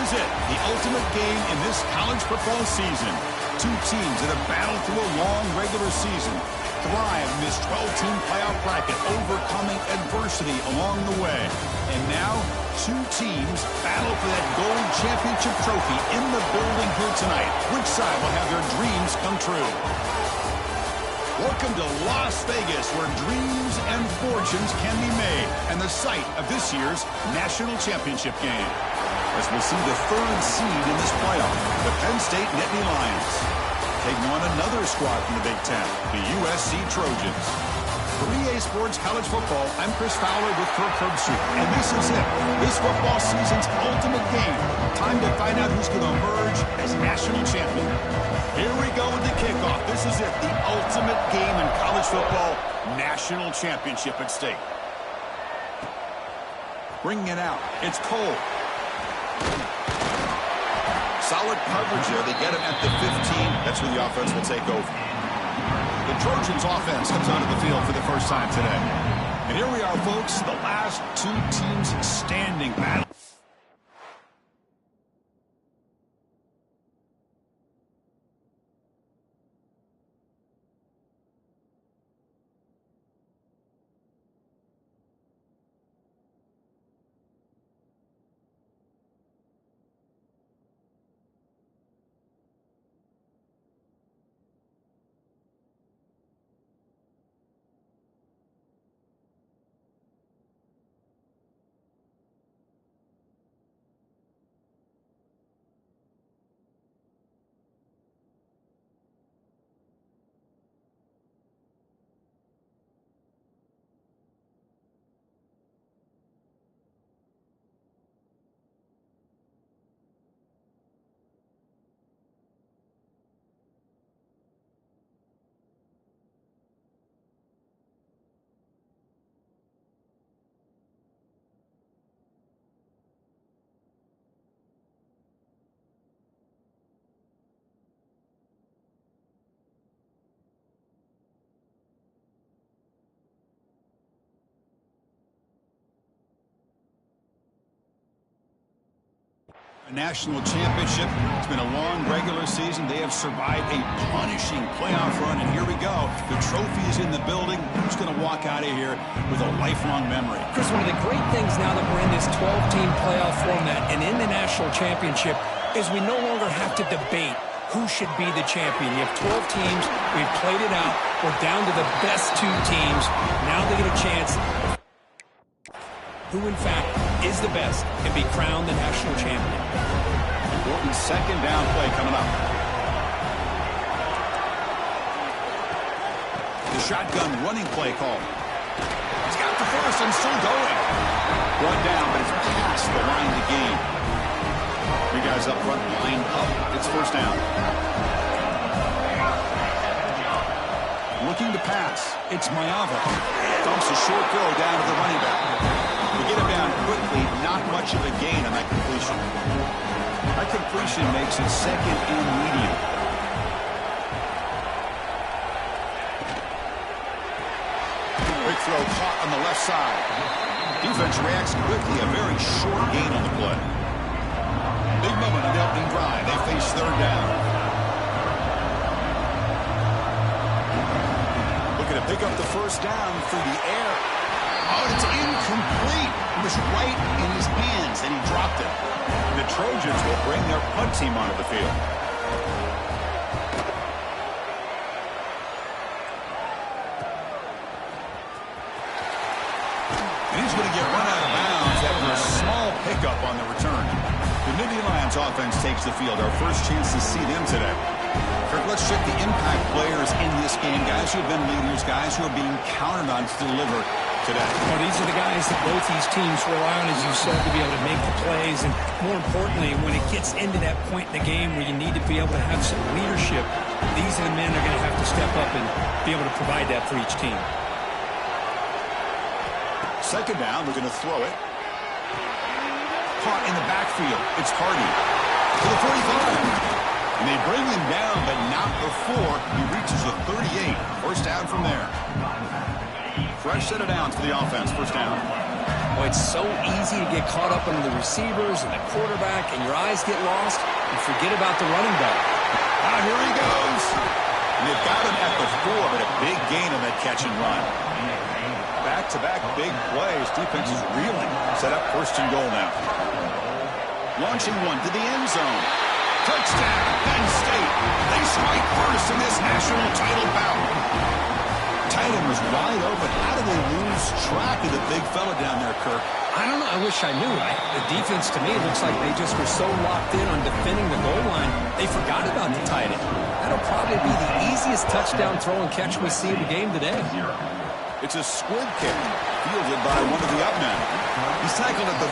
is it, the ultimate game in this college football season. Two teams that have battled through a long regular season, thrive in this 12-team playoff bracket, overcoming adversity along the way. And now, two teams battle for that gold championship trophy in the building here tonight. Which side will have their dreams come true? Welcome to Las Vegas, where dreams and fortunes can be made, and the site of this year's national championship game. As we see the third seed in this playoff, the Penn State Nittany Lions, taking on another squad from the Big Ten, the USC Trojans. For EA Sports College Football, I'm Chris Fowler with Kirk Herbstreit, and this is it, this football season's ultimate game. Time to find out who's going to emerge as national champion. Here we go with the kickoff. This is it, the ultimate game in college football, national championship at stake. Bringing it out, it's Cole. Solid coverage there. They get him at the 15. That's where the offense will take over. The Trojans offense comes onto the field for the first time today. And here we are, folks, the last two teams standing battle. A national championship. It's been a long regular season. They have survived a punishing playoff run, and here we go. The trophy is in the building. Who's going to walk out of here with a lifelong memory? Chris, one of the great things now that we're in this 12-team playoff format and in the national championship is we no longer have to debate who should be the champion. You have 12 teams. We've played it out. We're down to the best two teams. Now they get a chance. Who, in fact, is the best and be crowned the national champion. Important second down play coming up. The shotgun running play call. He's got the first and still going. Brought down, but it's past the line to gain. Three guys up front, line up. It's first down. Looking to pass. It's Mayava. Dumps a short throw down to the running back. We get him down quickly, not much of a gain on that completion. That completion makes it second and medium. Quick throw caught on the left side. Defense reacts quickly, a very short gain on the play. Big moment on the opening drive. They face third down. Looking to pick up the first down through the air. Oh, it's incomplete. It was right in his hands, and he dropped it. The Trojans will bring their punt team onto the field. And he's going to get run out of bounds after a small pickup on the return. The Nittany Lions offense takes the field. Our first chance to see them today. Kirk, let's check the impact players in this game. Guys who have been leaders, guys who are being counted on to deliver today. Well, these are the guys that both these teams rely on, as you said, to be able to make the plays. And more importantly, when it gets into that point in the game where you need to be able to have some leadership, these are the men that are going to have to step up and be able to provide that for each team. Second down, we're going to throw it. Caught in the backfield. It's Hardy to the 45. And they bring him down, but not before he reaches the 38. First down from there. Fresh set of downs for the offense. First down. Well, it's so easy to get caught up under the receivers and the quarterback, and your eyes get lost. You forget about the running back. Here he goes. And they've got him at the 4, but a big gain on that catch and run. Back-to-back big plays. Defense is reeling. Set up 1st and goal now. Launching one to the end zone. Touchdown, Penn State. They strike first in this national title bout. Tight end was wide open. How do they lose track of the big fella down there, Kirk? I don't know. I wish I knew. The defense, to me, looks like they just were so locked in on defending the goal line, they forgot about the tight end. That'll probably be the easiest touchdown throw and catch we see in the game today. It's a squib kick, fielded by one of the up men. He's tackled at the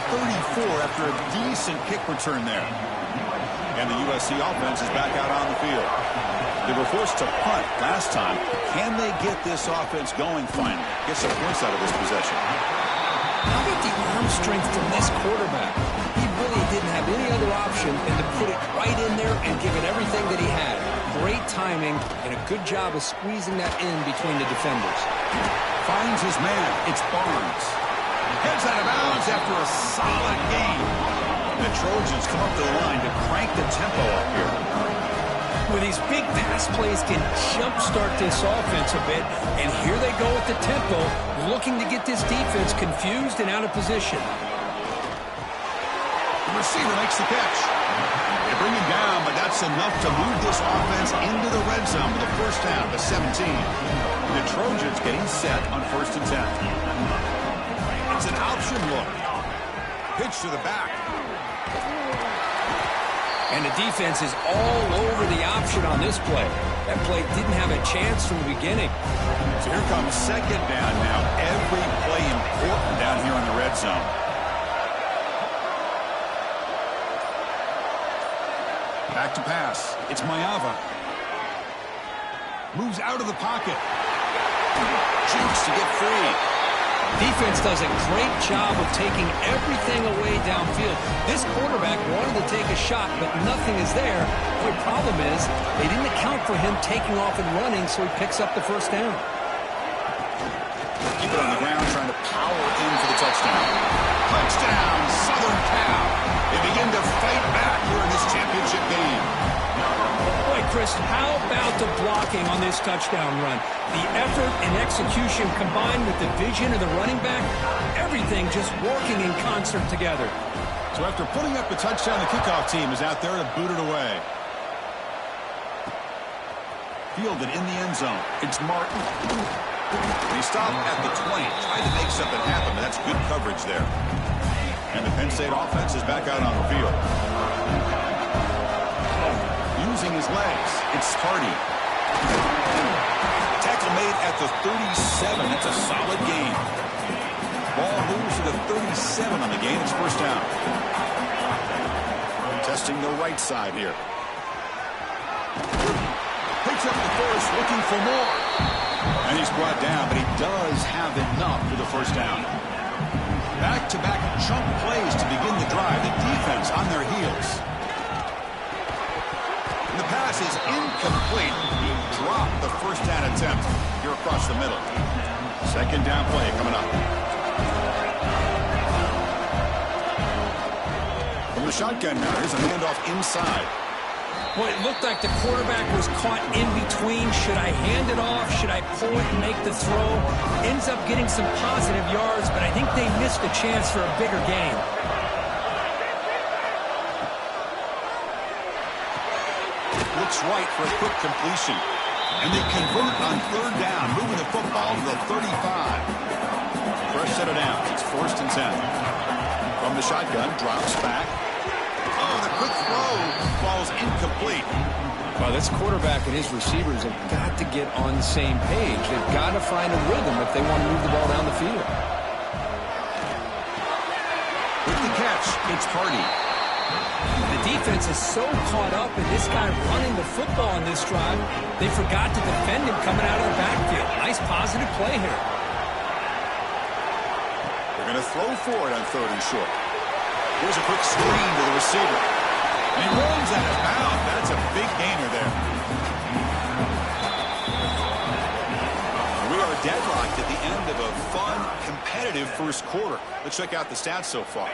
34 after a decent kick return there. And the USC offense is back out on the field. They were forced to punt last time. Can they get this offense going finally? Get some points out of this possession. How about the arm strength from this quarterback? He really didn't have any other option than to put it right in there and give it everything that he had. Great timing and a good job of squeezing that in between the defenders. Finds his man. It's Barnes. Heads out of bounds after a solid game. The Trojans come up to the line to crank the tempo up here. Well, these big pass plays can jumpstart this offense a bit, and here they go with the tempo, looking to get this defense confused and out of position. The receiver makes the catch. They bring him down, but that's enough to move this offense into the red zone with the 1st down to 17. The Trojans getting set on 1st and 10. It's an option look. Pitch to the back. And the defense is all over the option on this play. That play didn't have a chance from the beginning. So here comes 2nd down now. Every play important down here in the red zone. Back to pass. It's Mayava. Moves out of the pocket. Jukes to get free. Defense does a great job of taking everything away downfield. This quarterback wanted to take a shot, but nothing is there. The problem is they didn't account for him taking off and running, so he picks up the 1st down. Keep it on the ground, trying to power in for the touchdown. Touchdown, Southern Cal. They begin to fight back here in this championship game. Boy, Chris, how about the blocking on this touchdown run? The effort and execution combined with the vision of the running back, everything just working in concert together. So after putting up a touchdown, the kickoff team is out there to boot it away. Fielded in the end zone. It's Martin. He stopped at the 20, tried to make something happen, but that's good coverage there. And the Penn State offense is back out on the field. Using his legs, it's Hardy. Tackle made at the 37. That's a solid gain. Ball moves to the 37 on the game. It's 1st down. Testing the right side here. Picks up the 1st, looking for more. And he's brought down, but he does have enough for the 1st down. Back-to-back chunk plays to begin the drive. The defense on their heels. And the pass is incomplete. He dropped the 1st down attempt here across the middle. 2nd down play coming up. From the shotgun now, here's a handoff inside. Well, it looked like the quarterback was caught in between. Should I hand it off? Should I pull it and make the throw? Ends up getting some positive yards, but I think they missed a chance for a bigger gain. Looks right for a quick completion. And they convert on 3rd down, moving the football to the 35. Fresh set of downs. It's 1st and 10. From the shotgun, drops back. Oh, the quick throw falls incomplete. Well, this quarterback and his receivers have got to get on the same page. They've got to find a rhythm if they want to move the ball down the field. With the catch, it's Hardy. The defense is so caught up in this guy running the football on this drive, they forgot to defend him coming out of the backfield. Nice positive play here. They're going to throw for it on 3rd and short. Here's a quick screen to the receiver. And he runs out of bounds. That's a big gainer there. We are deadlocked at the end of a fun, competitive 1st quarter. quarter. Let's check out the stats so far.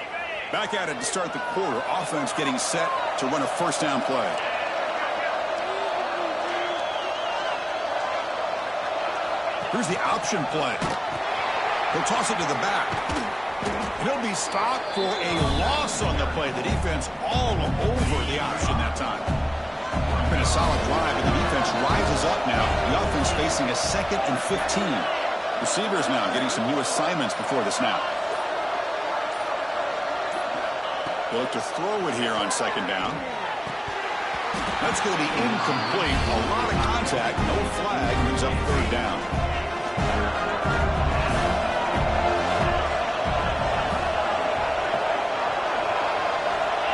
Back at it to start the quarter. Offense getting set to run a first down play. Here's the option play. He'll toss it to the back. And he'll be stopped for a loss on the play. The defense all over the option that time. It's been a solid drive, and the defense rises up now. The offense facing a 2nd and 15. Receivers now getting some new assignments before the snap. They'll look to throw it here on 2nd down. That's going to be incomplete. A lot of contact, no flag, brings up 3rd down.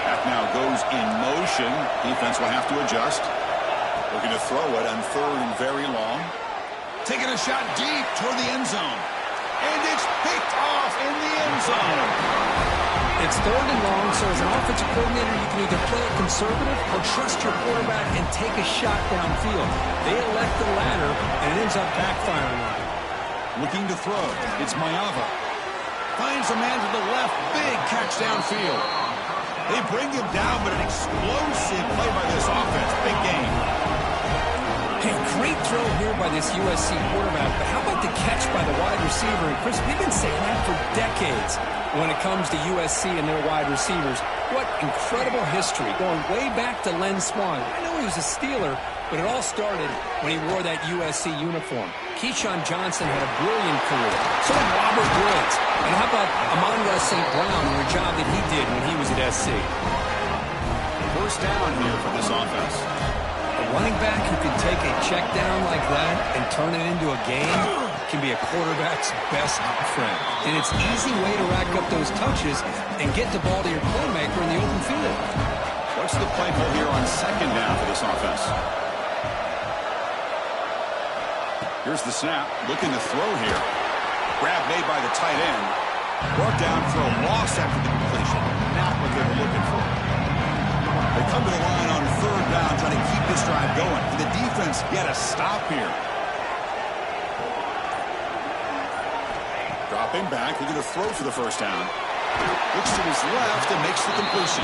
That now goes in motion. Defense will have to adjust. Looking to throw it on 3rd and very long. Taking a shot deep toward the end zone. And it's picked off in the end zone. It's 3rd and long, so as an offensive coordinator, you can either play it conservative or trust your quarterback and take a shot downfield. They elect the latter, and it ends up backfiring on them. Looking to throw. It's Mayava. Finds a man to the left. Big catch downfield. They bring him down, but an explosive play by this offense. Big game. Hey, great throw here by this USC quarterback, but how about the catch by the wide receiver? And Chris, we've been saying that for decades when it comes to USC and their wide receivers. What incredible history, going way back to Len Swan. I know he was a Steeler, but it all started when he wore that USC uniform. Keyshawn Johnson had a brilliant career. So did Robert Woods. And how about Amon-Ra St. Brown and the job that he did when he was at SC? First down here for this offense. A running back who can take a check down like that and turn it into a game can be a quarterback's best friend. And it's an easy way to rack up those touches and get the ball to your playmaker in the open field. What's the play call here on 2nd down for this offense? Here's the snap. Looking to throw here. Grab made by the tight end. Brought down for a loss after the completion. Not what they were looking for. They come to the line on 3rd down, trying to keep this drive going. Can the defense get a stop here? Dropping back, looking to throw for the first down. Looks to his left and makes the completion.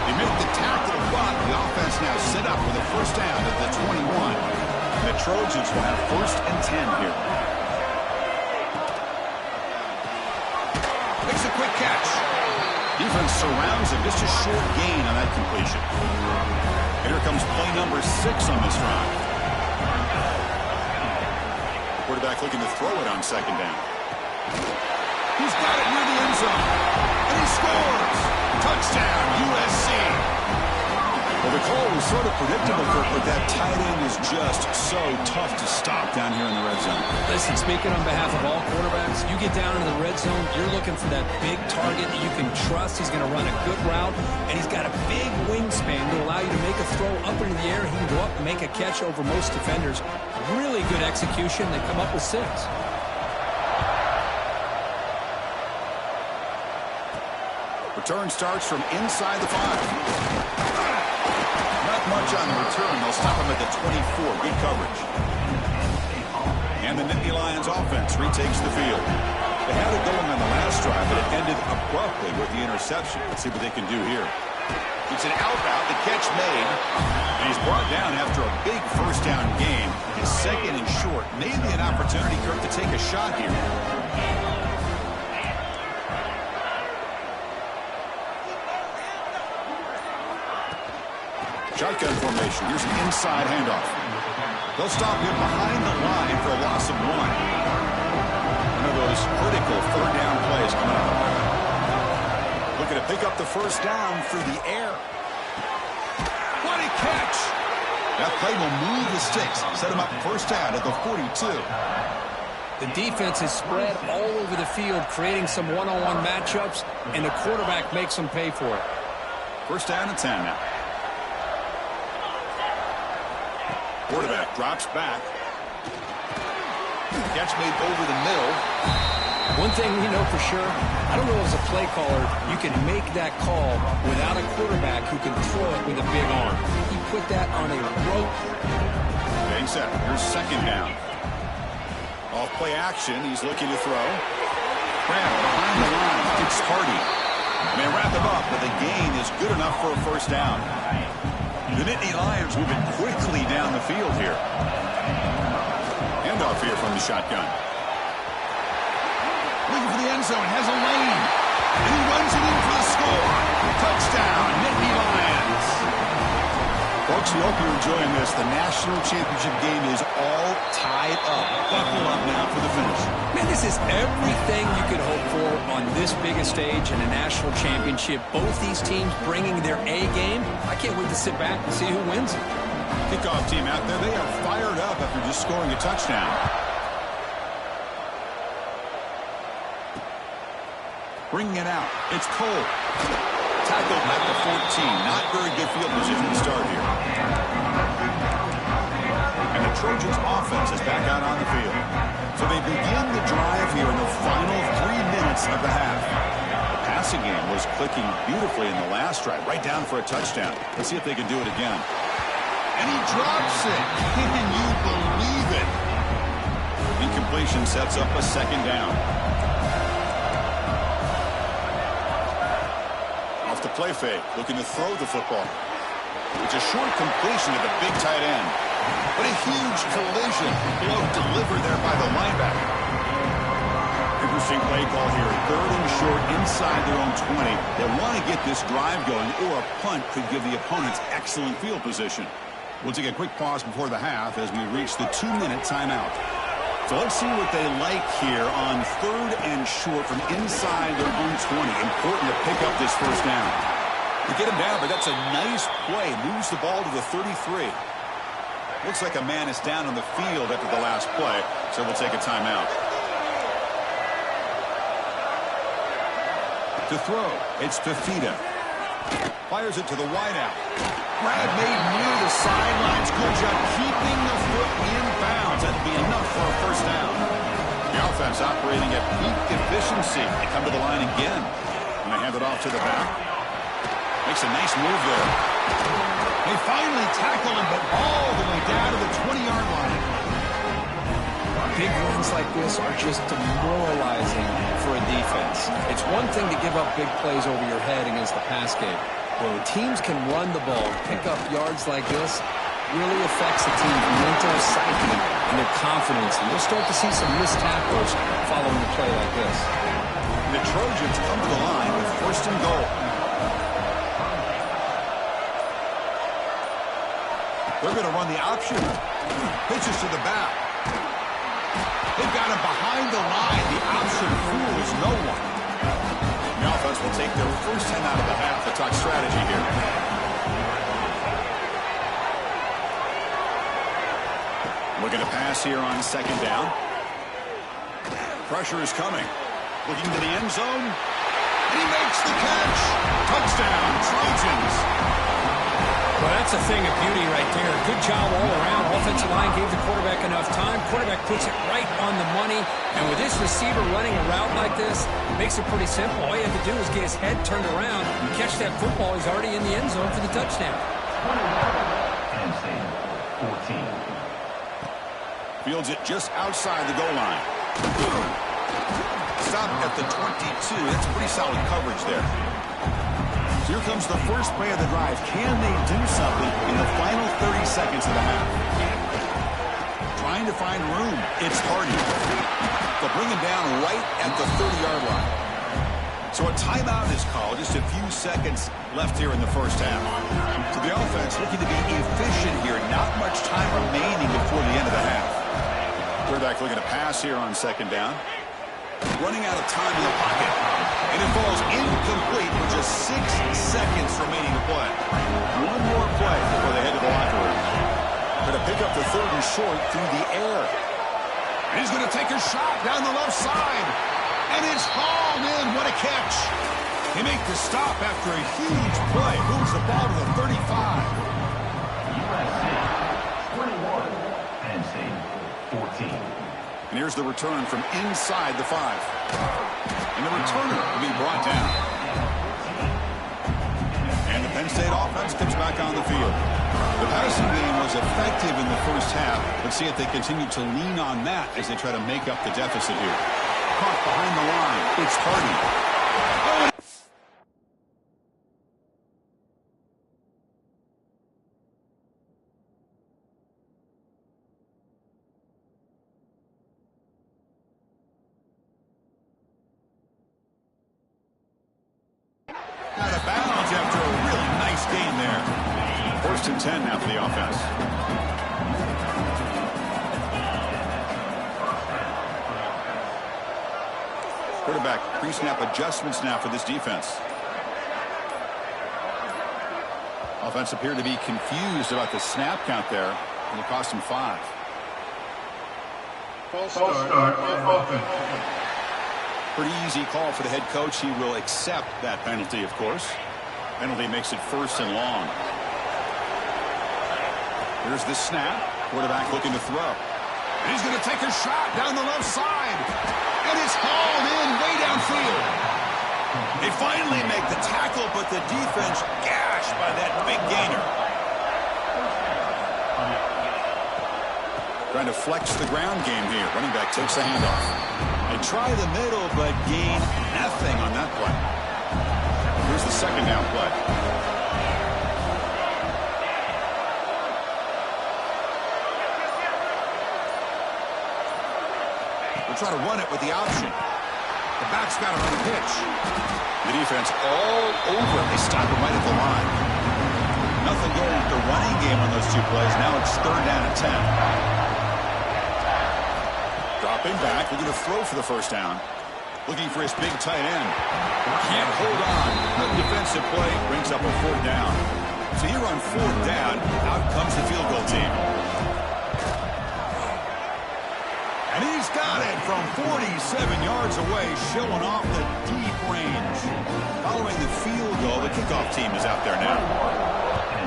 He made the tackle, but the offense now set up with a first down at the 21. The Trojans will have 1st and 10 here. Makes a quick catch. Defense surrounds him. Just a short gain on that completion. Here comes play number 6 on this drive. Quarterback looking to throw it on 2nd down. He's got it near the end zone. And he scores. Touchdown, USC. Well, the call was sort of predictable, Kirk, but that tight end is just so tough to stop down here in the red zone. Listen, speaking on behalf of all quarterbacks, you get down into the red zone, you're looking for that big target that you can trust. He's going to run a good route, and he's got a big wingspan to allow you to make a throw up into the air. He can go up and make a catch over most defenders. Really good execution. They come up with 6. Return starts from inside the 5. Not much on the return. They'll stop him at the 24. Good coverage. And the Nittany Lions offense retakes the field. They had it going on the last drive, but it ended abruptly with the interception. Let's see what they can do here. It's an out route. The catch made. And he's brought down after a big first down game. His 2nd and short. Maybe an opportunity, Kirk, to take a shot here. Shotgun formation. Here's an inside handoff. They'll stop him behind the line for a loss of 1. One of those critical 3rd down plays coming up. Looking to pick up the first down through the air. What a catch! That play will move the sticks. Set him up first down at the 42. The defense is spread all over the field, creating some one-on-one matchups, and the quarterback makes them pay for it. First down and 10 now. Quarterback drops back. Catch made over the middle. One thing we know for sure, I don't know as a play caller, you can make that call without a quarterback who can throw it with a big arm. He put that on a rope. Getting set. Here's 2nd down. Off play action. He's looking to throw. Grab behind the line. It's Hardy. They wrap him up, but the gain is good enough for a first down. The Nittany Lions moving quickly down the field here. Handoff here from the shotgun. Looking for the end zone. Has a lane. And he runs it in for the score. Touchdown, Nittany Lions. Folks, we hope you're enjoying this. The national championship game is all tied up. Buckle up now for the finish. Man, this is everything you could hope for on this biggest stage in a national championship. Both these teams bringing their A game. I can't wait to sit back and see who wins it. Kickoff team out there. They are fired up after just scoring a touchdown. Bringing it out. It's Cole. Tackled at the 14. Not very good field position to start here. And the Trojans offense is back out on the field. So they begin the drive here in the final 3 minutes of the half. The passing game was clicking beautifully in the last drive, right down for a touchdown. Let's see if they can do it again. And he drops it. Can you believe it? Incompletion sets up a second down. Off the play fake, looking to throw the football. It's a short completion to the big tight end. But a huge collision blow delivered there by the linebacker. Interesting play call here. 3rd and short inside their own 20. They want to get this drive going, or a punt could give the opponents excellent field position. We'll take a quick pause before the half as we reach the 2-minute timeout. So let's see what they like here on 3rd and short from inside their own 20. Important to pick up this first down. To get him down, but that's a nice play. Moves the ball to the 33. Looks like a man is down on the field after the last play, so we'll take a timeout. To throw, it's Fafita. Fires it to the wideout. Grab made near the sidelines. Good job keeping the foot in bounds. That'd be enough for a first down. The offense operating at peak efficiency. They come to the line again. And they hand it off to the back. Makes a nice move there. They finally tackle him, but all the way down to the 20-yard line. Big runs like this are just demoralizing for a defense. It's one thing to give up big plays over your head against the pass game. When teams can run the ball, pick up yards like this, really affects the team's mental psyche and their confidence. And you'll start to see some missed tackles following a play like this. The Trojans come to the line with 1st and goal. They're going to run the option. Pitches to the back. They've got him behind the line. The option fools no one. The offense will take their first 10 out of the half to talk strategy here. Looking to pass here on 2nd down. Pressure is coming. Looking to the end zone. And he makes the catch. Touchdown, Trojans. Well, that's a thing of beauty right there. Good job all around. Offensive line gave the quarterback enough time. Quarterback puts it right on the money. And with this receiver running a route like this, makes it pretty simple. All you have to do is get his head turned around and catch that football. He's already in the end zone for the touchdown. And 14. Fields it just outside the goal line. Stop at the 22. That's pretty solid coverage there. Here comes the first play of the drive. Can they do something in the final 30 seconds of the half? Trying to find room. It's Hardy. They'll bring him down right at the 30-yard line. So a timeout is called. Just a few seconds left here in the first half. So the offense looking to be efficient here. Not much time remaining before the end of the half. Quarterback looking to pass here on 2nd down. Running out of time in the pocket. And it falls incomplete with just 6 seconds remaining to play. One more play before they head to the locker room. Going to pick up the 3rd and short through the air. And he's going to take a shot down the left side. And it's hauled in. What a catch. They make the stop after a huge play. Moves the ball to the 35. USA 21. Penn State 14. And here's the return from inside the 5. And the returner will be brought down. And the Penn State offense comes back on the field. The passing game was effective in the first half. Let's see if they continue to lean on that as they try to make up the deficit here. caught behind the line. It's Hardy. Oh, out of bounds after a really nice gain there. 1st and 10 now for the offense. Quarterback pre-snap adjustments now for this defense. Offense appeared to be confused about the snap count there, and it cost him 5. False start. Offense. Pretty easy call for the head coach. He will accept that penalty, of course. Penalty makes it 1st and long. Here's the snap. Quarterback looking to throw. And he's going to take a shot down the left side. And it's hauled in way downfield. They finally make the tackle, but the defense gashed by that big gainer. Trying to flex the ground game here. Running back takes the handoff. They try the middle, but gain nothing on that play. Here's the 2nd down play. We'll try to run it with the option. The back's got it on the pitch. The defense all over it. They stop him right at the line. Nothing going with the running game on those 2 plays. Now it's 3rd down and 10. Dropping back, looking to throw for the 1st down. Looking for his big tight end. Can't hold on. The defensive play brings up a 4th down. So here on 4th down, out comes the field goal team. And he's got it from 47 yards away, showing off the deep range. Following the field goal, the kickoff team is out there now.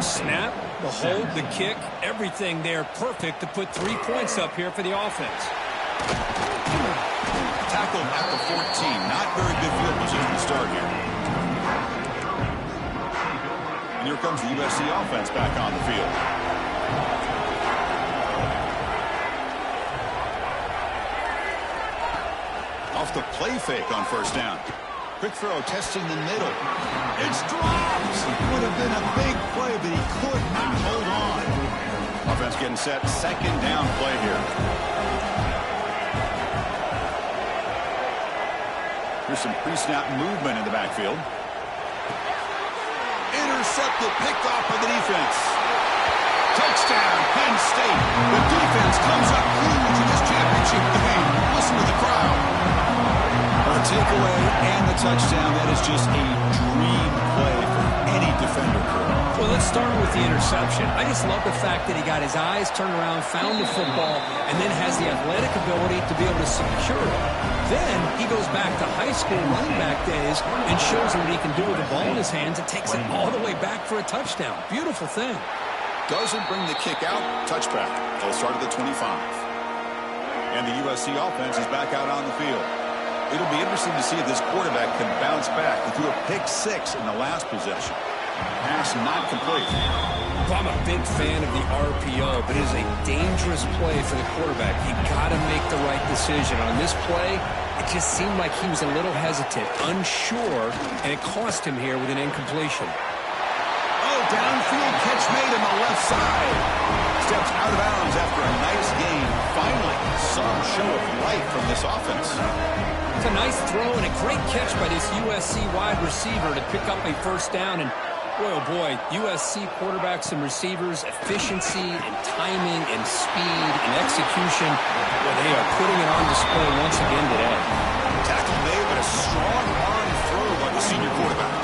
Snap, the hold, the kick, everything there perfect to put 3 points up here for the offense. Tackled at the 14. Not very good field position to start here. And here comes the USC offense back on the field. Off the play fake on 1st down. Quick throw, testing the middle. It's dropped. Would have been a big play, but he could not hold on. Offense getting set. 2nd down play here. Here's some pre-snap movement in the backfield. Intercepted, picked off by the defense. Touchdown, Penn State. The defense comes up huge in this championship game. Listen to the crowd. A takeaway and the touchdown. That is just a dream play for any defender crew. Well, let's start with the interception. I just love the fact that he got his eyes turned around, found the football, and then has the athletic ability to be able to secure it. Then he goes back to high school running back days and shows what he can do with the ball in his hands and takes it all the way back for a touchdown. Beautiful thing. Doesn't bring the kick out. Touchback. They'll start at the 25. And the USC offense is back out on the field. It'll be interesting to see if this quarterback can bounce back. He threw a pick 6 in the last possession. Pass not complete. Well, I'm a big fan of the RPO, but it is a dangerous play for the quarterback. You got to make the right decision. On this play, it just seemed like he was a little hesitant, unsure, and it cost him here with an incompletion. Oh, downfield catch made on the left side. Steps out of bounds after a nice gain. Finally, some show of life from this offense. It's a nice throw and a great catch by this USC wide receiver to pick up a 1st down. And boy, oh boy, USC quarterbacks and receivers, efficiency and timing and speed and execution. Well, they are putting it on display once again today. Tackle made, but a strong arm throw by the senior quarterback.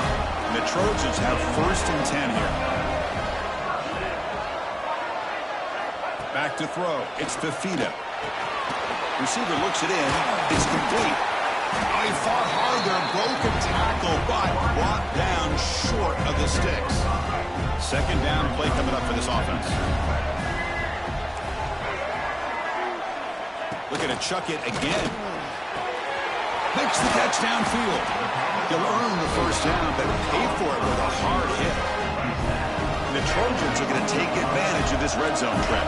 And the Trojans have 1st and 10 here. Back to throw. It's Fafita. Receiver looks it in. It's complete. Oh, he fought hard there. Broken tackle, but brought down short of the sticks. 2nd down play coming up for this offense. Looking to chuck it again. Makes the catch downfield. He'll earn the 1st down, but pay for it with a hard hit. And the Trojans are going to take advantage of this red zone trap.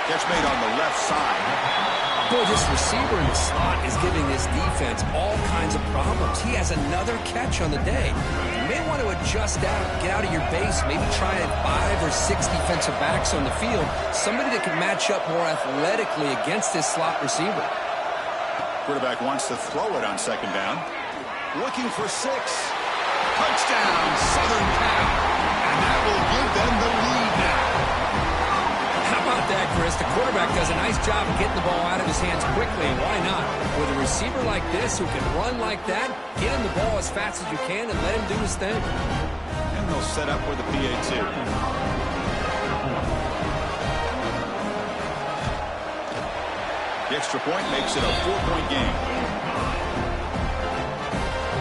Catch made on the left side. Boy, this receiver in the slot is giving this defense all kinds of problems. He has another catch on the day. You may want to adjust out, get out of your base, maybe try 5 or 6 defensive backs on the field, somebody that can match up more athletically against this slot receiver. Quarterback wants to throw it on second down. Looking for 6. Touchdown, Southern Cal. And that will give them the lead now. How about that, Chris? The quarterback does a nice job of getting the ball out of his hands quickly, and why not? With a receiver like this who can run like that, get him the ball as fast as you can and let him do his thing. And they'll set up with a PSU. The extra point makes it a 4-point game.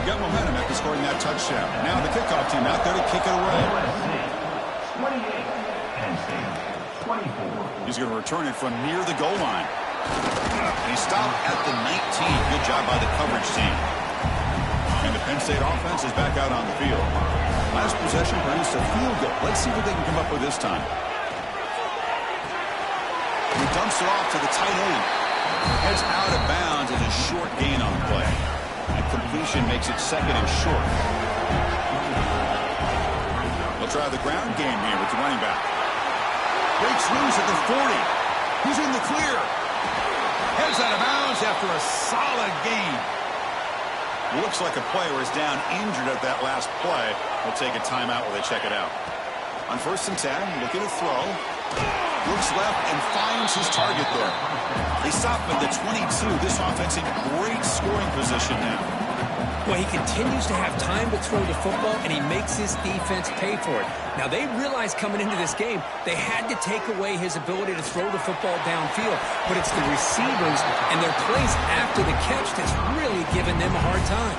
Got momentum after scoring that touchdown. Now the kickoff team out there to kick it away. 28 and 24. He's going to return it from near the goal line. And he stopped at the 19. Good job by the coverage team. And the Penn State offense is back out on the field. Last possession produced a field goal. Let's see what they can come up with this time. He dumps it off to the tight end. Heads out of bounds as a short gain on the play. And completion makes it 2nd and short. They'll try the ground game here with the running back. Breaks loose at the 40. He's in the clear. Heads out of bounds after a solid gain. Looks like a player is down injured at that last play. They'll take a timeout while they check it out. On 1st and 10, looking to throw. Looks left and finds his target there. They stop at the 22. This offense in great scoring position now. Well, he continues to have time to throw the football, and he makes his defense pay for it. Now, they realized coming into this game, they had to take away his ability to throw the football downfield. But it's the receivers and their plays after the catch that's really giving them a hard time.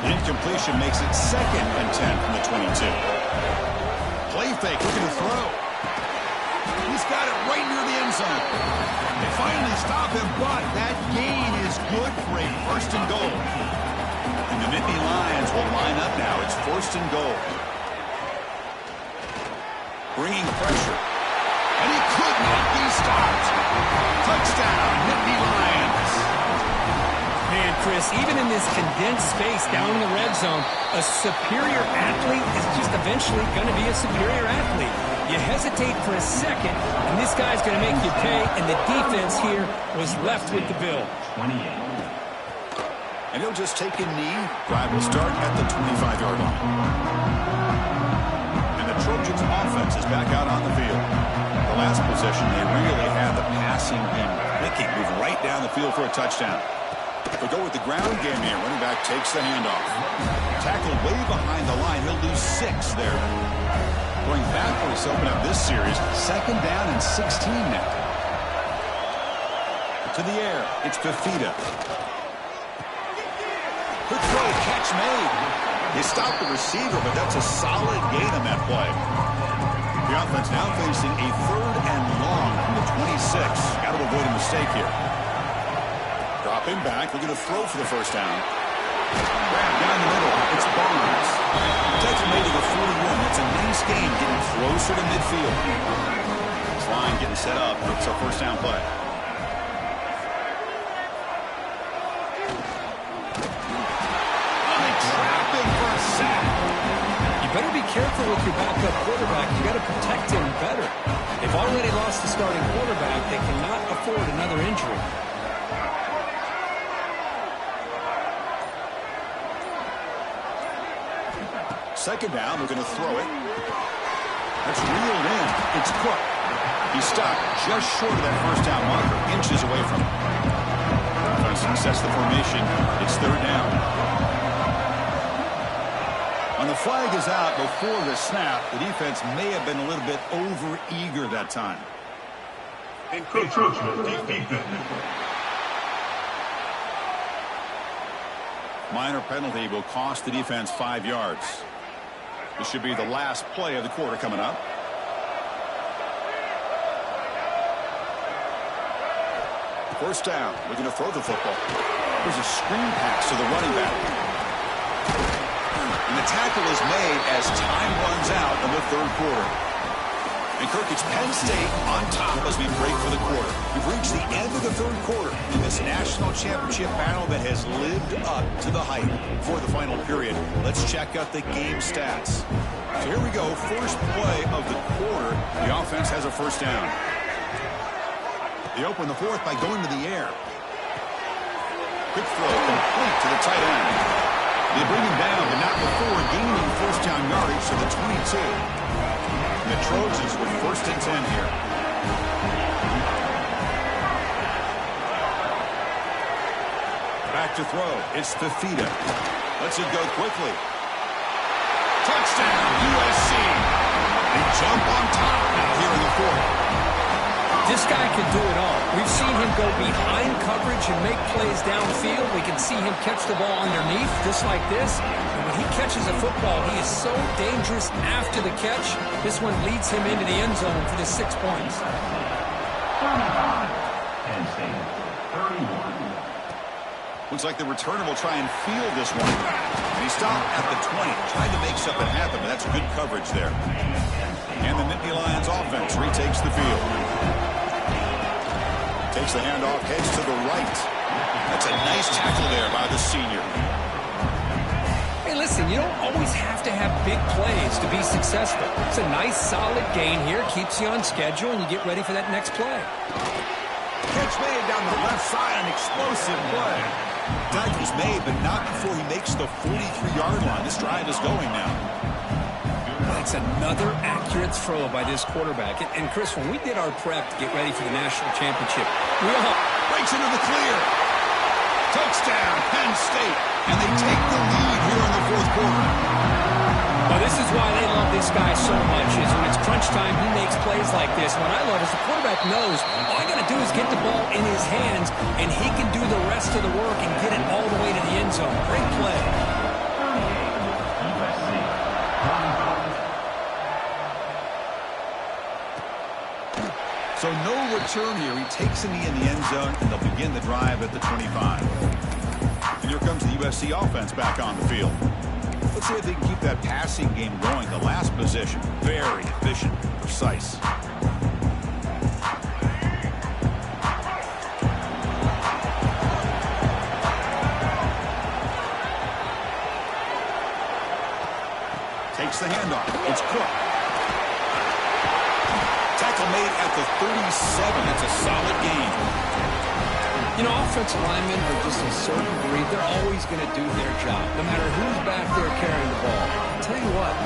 The incompletion makes it 2nd and 10 from the 22. Play fake, looking to throw. He's got it right near the end zone. They finally stop him, but that gain is good for a 1st and goal. And the Nittany Lions will line up now. It's 1st and goal. Bringing pressure. And he could not be stopped. Touchdown, Nittany Lions. Man, Chris, even in this condensed space down in the red zone, a superior athlete is just eventually going to be a superior athlete. You hesitate for a second, and this guy's going to make you pay, and the defense here was left with the bill. 28. And he'll just take a knee. Drive will start at the 25-yard line. And the Trojans offense is back out on the field. The last possession, they really had the passing game clicking, move right down the field for a touchdown. They'll go with the ground game here. Running back takes the handoff. Tackled way behind the line. He'll lose 6 there. Going backwards to open up this series. 2nd down and 16 now. To the air. It's Fafita. Good throw. Catch made. They stopped the receiver, but that's a solid gain on that play. The offense now facing a 3rd and long from the 26. Got to avoid a mistake here. Dropping back. Looking to throw for the 1st down. Grab down the middle. It's Barnes. Tackle made to the 41. That's a nice gain, getting closer to midfield. This line getting set up. It's a 1st down play. Trapping for a sack. You better be careful with your backup quarterback. You got to protect him better. They've already lost the starting quarterback. They cannot afford another injury. Second down, we're going to throw it. That's reeled in. It's Cook. He stopped just short of that 1st down marker, inches away from it. Offense sets the formation. It's 3rd down. When the flag is out before the snap, the defense may have been a little bit over-eager that time. Encroachment defense. Minor penalty will cost the defense 5 yards. This should be the last play of the quarter coming up. First down. Looking to throw the football. There's a screen pass to the running back. And the tackle is made as time runs out in the 3rd quarter. And Kirk, it's Penn State on top as we break for the quarter. We've reached the end of the third quarter in this national championship battle that has lived up to the hype. For the final period, let's check out the game stats. So here we go, first play of the quarter. The offense has a first down. They open the fourth by going to the air. Quick throw complete to the tight end. They bring him down, but not before gaining first down yardage to the 22. And the Trojans with first and 10 here. Back to throw. It's Fafita. Lets it go quickly. Touchdown, USC. They jump on top now here in the fourth. This guy can do it all. We've seen him go behind coverage and make plays downfield. We can see him catch the ball underneath, just like this. And when he catches a football, he is so dangerous after the catch. This one leads him into the end zone for the 6 points. 35. Penn State, 31. Looks like the returner will try and field this one. And he stopped at the 20, trying to make something happen, but that's good coverage there. And the Nittany Lions offense retakes the field. Takes the handoff, heads to the right. That's a nice tackle there by the senior. Hey, listen, you don't always have to have big plays to be successful. It's a nice, solid gain here. Keeps you on schedule, and you get ready for that next play. Catch made down the left side, an explosive play. Tackle's made, but not before he makes the 43-yard line. This drive is going now. That's another accurate throw by this quarterback. And Chris, when we did our prep to get ready for the national championship, we all breaks into the clear. Touchdown, Penn State. And they take the lead here in the fourth quarter. Well, this is why they love this guy so much, is when it's crunch time, he makes plays like this. What I love is the quarterback knows all I got to do is get the ball in his hands, and he can do the rest of the work and get it all the way to the end zone. Great play. So no return here. He takes a knee in the end zone, and they'll begin the drive at the 25. And here comes the USC offense back on the field. Let's see if they can keep that passing game going. The last possession, very efficient, precise. Takes the handoff. It's Cook. Tackle made at the 37. It's a solid gain. You know, offensive linemen are just a certain breed. They're always going to do their job, no matter who's back there carrying the ball. I'll tell you what,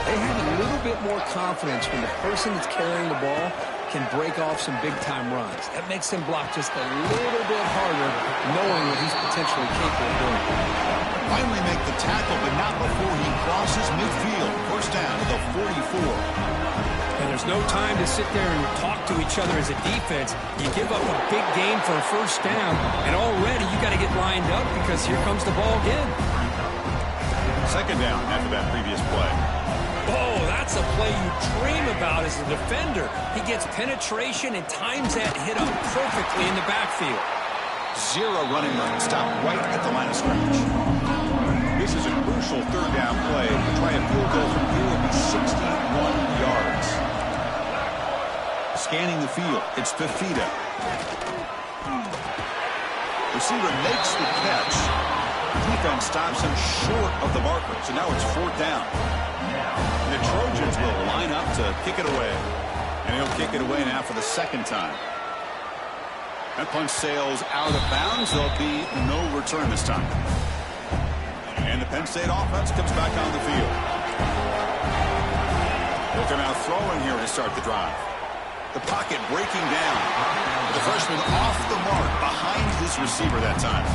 they have a little bit more confidence when the person that's carrying the ball can break off some big-time runs. That makes them block just a little bit harder, knowing what he's potentially capable of doing. Finally make the tackle, but not before he crosses midfield. First down to the 44. And there's no time to sit there and talk to each other as a defense. You give up a big gain for a first down, and already you got to get lined up because here comes the ball again. Second down after that previous play. Oh, that's a play you dream about as a defender. He gets penetration and times that hit up perfectly in the backfield. Zero running room. Stop right at the line of scrimmage. This is a crucial third down play. To try a field goal from here would be 61 yards. Scanning the field. It's Fafita. Receiver makes the catch. Defense stops him short of the marker. So now it's fourth down. And the Trojans will line up to kick it away. And he'll kick it away now for the second time. That punch sails out of bounds. There'll be no return this time. And the Penn State offense comes back on the field. They'll come out throwing here to start the drive. The pocket breaking down. The freshman off the mark behind his receiver that time.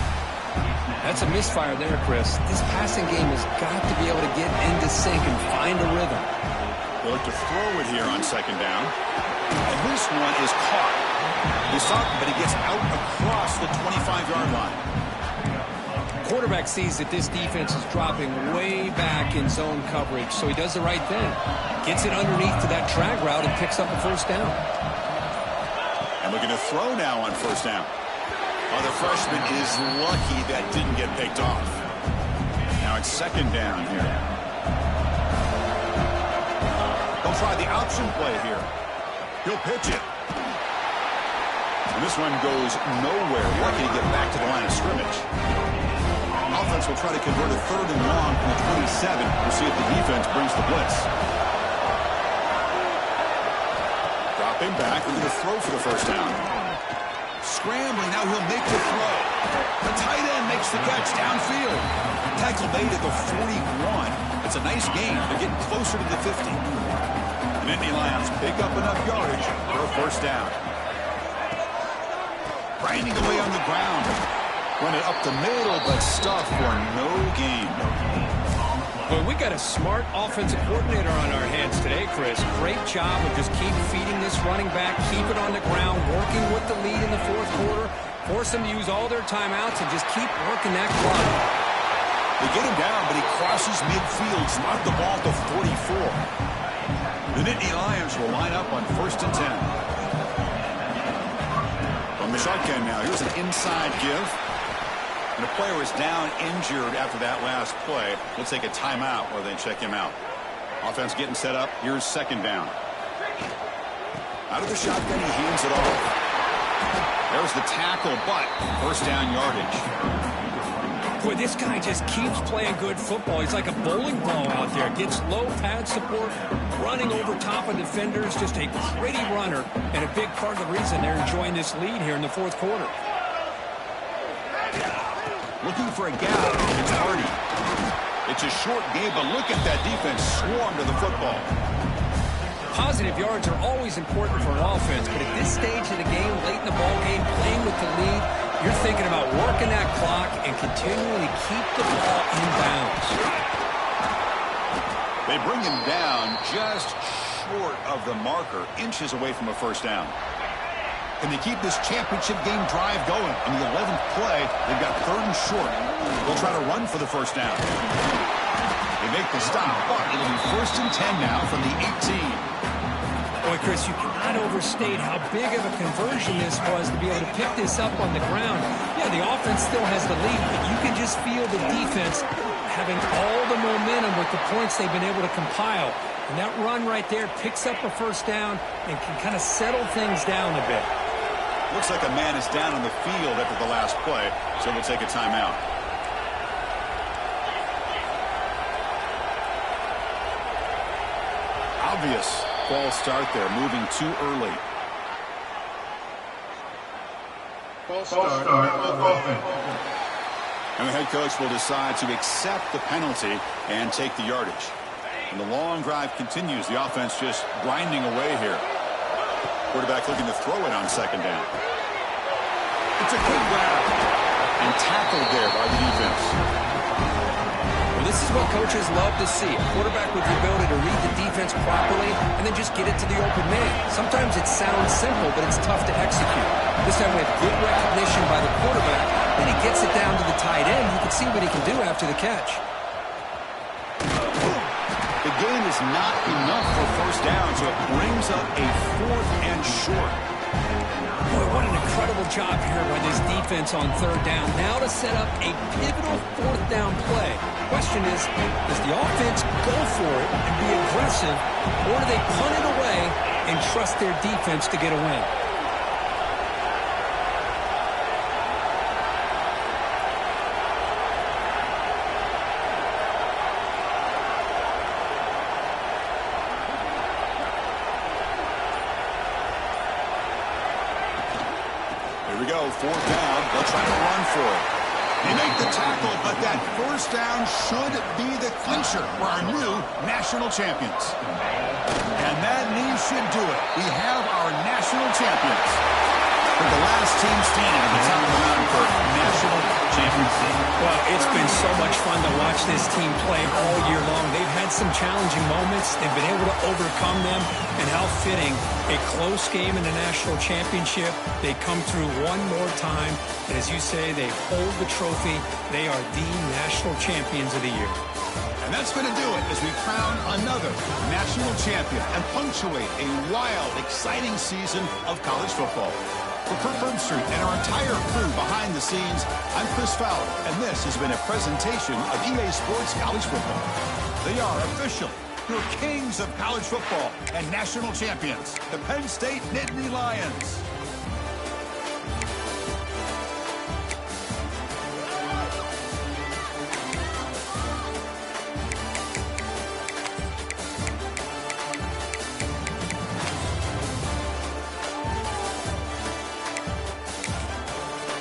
That's a misfire there, Chris. This passing game has got to be able to get into sync and find a rhythm. They'll look to throw it here on second down. And this one is caught. He saw it, but he gets out across the 25-yard line. Quarterback sees that this defense is dropping way back in zone coverage, so he does the right thing. Gets it underneath to that drag route and picks up a first down. And looking to throw now on first down. Oh, the freshman is lucky that didn't get picked off. Now it's second down here. The They'll try the option play here. He'll pitch it. And this one goes nowhere. Lucky to get back to the line of scrimmage. Offense will try to convert a 3rd and long from the 27. We'll see if the defense brings the blitz. Dropping back, looking to throw for the first down. Scrambling, now he'll make the throw. The tight end makes the catch downfield. Tackle made at the 41. It's a nice gain. They're getting closer to the 50. The Nittany Lions pick up enough yardage for a first down. Grinding away on the ground. Run it up the middle, but stuff for no gain. Well, we got a smart offensive coordinator on our hands today, Chris. Great job of just keep feeding this running back, keep it on the ground, working with the lead in the 4th quarter, force them to use all their timeouts, and just keep working that clock. They get him down, but he crosses midfield, knocked the ball to 44. The Nittany Lions will line up on 1st and 10. From the shotgun now, here's an inside give. And the player is down injured after that last play. We'll take a timeout while they check him out. Offense getting set up. Here's 2nd down. Out of the shotgun, he hands it off. There's the tackle, but 1st down yardage. Boy, this guy just keeps playing good football. He's like a bowling ball out there. Gets low pad support, running over top of defenders. Just a gritty runner, and a big part of the reason they're enjoying this lead here in the 4th quarter. Looking for a gap. It's Hardy. It's a short game, but look at that defense swarm to the football. Positive yards are always important for an offense, but at this stage of the game, late in the ball game, playing with the lead, you're thinking about working that clock and continuing to keep the ball in bounds. They bring him down just short of the marker, inches away from a first down. Can they keep this championship game drive going? On the 11th play, they've got 3rd and short. They'll try to run for the first down. They make the stop, but it'll be 1st and 10 now from the 18. Boy, Chris, you cannot overstate how big of a conversion this was to be able to pick this up on the ground. Yeah, the offense still has the lead, but you can just feel the defense having all the momentum with the points they've been able to compile. And that run right there picks up a first down and can kind of settle things down a bit. Looks like a man is down on the field after the last play, so we'll take a timeout. Obvious false start there, moving too early. False start of offense. And the head coach will decide to accept the penalty and take the yardage. And the long drive continues. The offense just grinding away here. Quarterback looking to throw it on 2nd down. It's a good grab. And tackled there by the defense. Well, this is what coaches love to see. A quarterback with the ability to read the defense properly and then just get it to the open man. Sometimes it sounds simple, but it's tough to execute. This time we have good recognition by the quarterback. Then he gets it down to the tight end. You can see what he can do after the catch. The gain is not enough for first down, so it brings up a 4th and short. Boy, what an incredible job here by this defense on 3rd down. Now to set up a pivotal 4th down play. Question is, does the offense go for it and be aggressive, or do they punt it away and trust their defense to get a win? Here we go, 4th down. They'll try to run for it. They make the tackle, but that first down should be the clincher for our new national champions. And that knee should do it. We have our national champions. For the last team standing at the top of the mountain for national champions. Well, it's been so much fun to watch this team play all year long. They've had some challenging moments. They've been able to overcome them. And how fitting, a close game in the national championship. They come through one more time. And as you say, they hold the trophy. They are the national champions of the year. And that's going to do it as we crown another national champion and punctuate a wild, exciting season of college football. For Kurt Burnstreet and our entire crew behind the scenes, I'm Chris Fowler, and this has been a presentation of EA Sports College Football. They are official your kings of college football and national champions, the Penn State Nittany Lions.